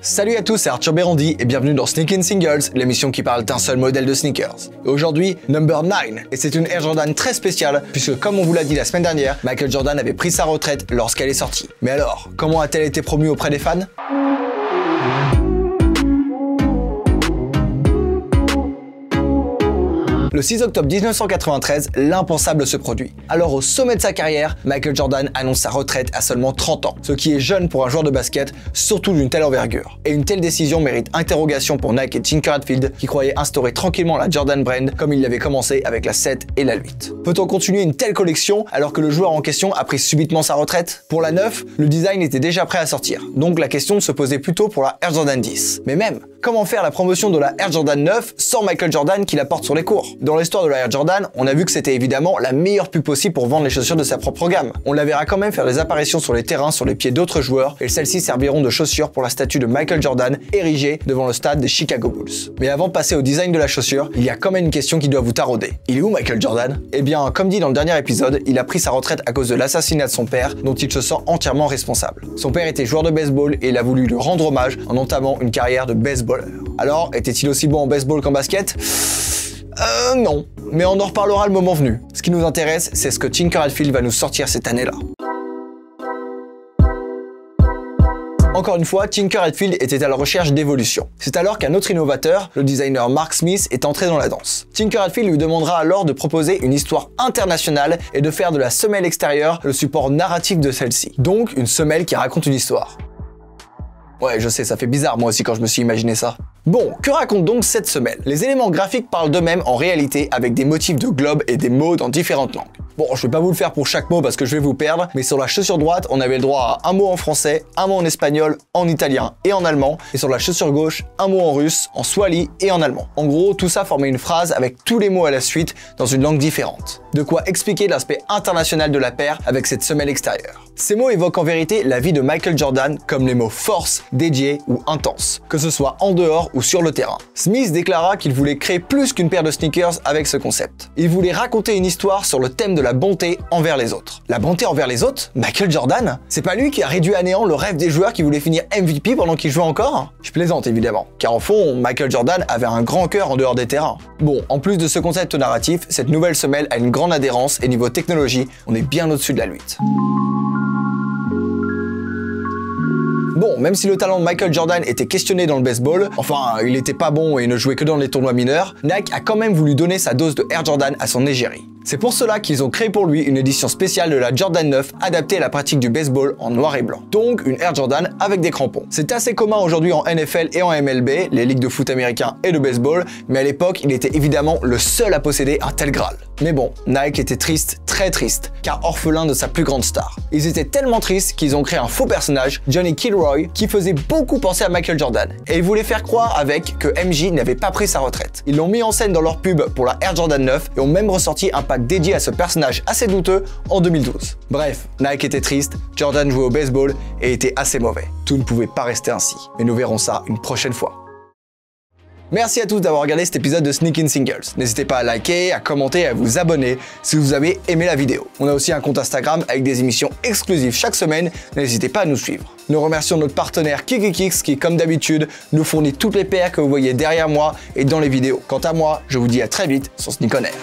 Salut à tous, c'est Arthur Bérandy et bienvenue dans Sneakin' Singles, l'émission qui parle d'un seul modèle de sneakers. Et aujourd'hui, number 9, et c'est une Air Jordan très spéciale puisque comme on vous l'a dit la semaine dernière, Michael Jordan avait pris sa retraite lorsqu'elle est sortie. Mais alors, comment a-t-elle été promue auprès des fans ? Le 6 octobre 1993, l'impensable se produit. Alors au sommet de sa carrière, Michael Jordan annonce sa retraite à seulement 30 ans, ce qui est jeune pour un joueur de basket, surtout d'une telle envergure. Et une telle décision mérite interrogation pour Nike et Tinker Hatfield, qui croyaient instaurer tranquillement la Jordan Brand comme il l'avait commencé avec la 7 et la 8. Peut-on continuer une telle collection alors que le joueur en question a pris subitement sa retraite? Pour la 9, le design était déjà prêt à sortir, donc la question se posait plutôt pour la Air Jordan 10. Mais même, comment faire la promotion de la Air Jordan 9 sans Michael Jordan qui la porte sur les cours? Dans l'histoire de la Air Jordan, on a vu que c'était évidemment la meilleure pub possible pour vendre les chaussures de sa propre gamme. On la verra quand même faire des apparitions sur les terrains sur les pieds d'autres joueurs et celles-ci serviront de chaussures pour la statue de Michael Jordan érigée devant le stade des Chicago Bulls. Mais avant de passer au design de la chaussure, il y a quand même une question qui doit vous tarauder. Il est où Michael Jordan? Eh bien, comme dit dans le dernier épisode, il a pris sa retraite à cause de l'assassinat de son père dont il se sent entièrement responsable. Son père était joueur de baseball et il a voulu lui rendre hommage en entamant une carrière de baseballeur. Alors, était-il aussi bon en baseball qu'en basket? Non, mais on en reparlera le moment venu. Ce qui nous intéresse, c'est ce que Tinker Hatfield va nous sortir cette année-là. Encore une fois, Tinker Hatfield était à la recherche d'évolution. C'est alors qu'un autre innovateur, le designer Mark Smith, est entré dans la danse. Tinker Hatfield lui demandera alors de proposer une histoire internationale et de faire de la semelle extérieure le support narratif de celle-ci. Donc, une semelle qui raconte une histoire. Ouais, je sais, ça fait bizarre moi aussi quand je me suis imaginé ça. Bon, que raconte donc cette semelle? Les éléments graphiques parlent d'eux-mêmes en réalité avec des motifs de globes et des mots dans différentes langues. Bon, je vais pas vous le faire pour chaque mot parce que je vais vous perdre, mais sur la chaussure droite, on avait le droit à un mot en français, un mot en espagnol, en italien et en allemand, et sur la chaussure gauche, un mot en russe, en swahili et en allemand. En gros, tout ça formait une phrase avec tous les mots à la suite dans une langue différente. De quoi expliquer l'aspect international de la paire avec cette semelle extérieure. Ces mots évoquent en vérité la vie de Michael Jordan comme les mots force, dédié ou intense, que ce soit en dehors ou sur le terrain. Smith déclara qu'il voulait créer plus qu'une paire de sneakers avec ce concept. Il voulait raconter une histoire sur le thème de la bonté envers les autres. La bonté envers les autres? Michael Jordan? C'est pas lui qui a réduit à néant le rêve des joueurs qui voulaient finir MVP pendant qu'ils jouaient encore? Je plaisante évidemment, car au fond, Michael Jordan avait un grand cœur en dehors des terrains. Bon, en plus de ce concept narratif, cette nouvelle semelle a une grande adhérence et niveau technologie, on est bien au-dessus de la 8. Bon, même si le talent de Michael Jordan était questionné dans le baseball, enfin, il était pas bon et ne jouait que dans les tournois mineurs, Nike a quand même voulu donner sa dose de Air Jordan à son égérie. C'est pour cela qu'ils ont créé pour lui une édition spéciale de la Jordan 9 adaptée à la pratique du baseball en noir et blanc. Donc une Air Jordan avec des crampons. C'est assez commun aujourd'hui en NFL et en MLB, les ligues de foot américain et de baseball, mais à l'époque, il était évidemment le seul à posséder un tel Graal. Mais bon, Nike était triste, très triste, car orphelin de sa plus grande star. Ils étaient tellement tristes qu'ils ont créé un faux personnage, Johnny Kilroy, qui faisait beaucoup penser à Michael Jordan. Et ils voulaient faire croire avec que MJ n'avait pas pris sa retraite. Ils l'ont mis en scène dans leur pub pour la Air Jordan 9 et ont même ressorti un pack dédié à ce personnage assez douteux en 2012. Bref, Nike était triste, Jordan jouait au baseball et était assez mauvais. Tout ne pouvait pas rester ainsi. Mais nous verrons ça une prochaine fois. Merci à tous d'avoir regardé cet épisode de Sneakin' Singles. N'hésitez pas à liker, à commenter et à vous abonner si vous avez aimé la vidéo. On a aussi un compte Instagram avec des émissions exclusives chaque semaine, n'hésitez pas à nous suivre. Nous remercions notre partenaire KikiKicks qui, comme d'habitude, nous fournit toutes les paires que vous voyez derrière moi et dans les vidéos. Quant à moi, je vous dis à très vite sur Sneak On Air.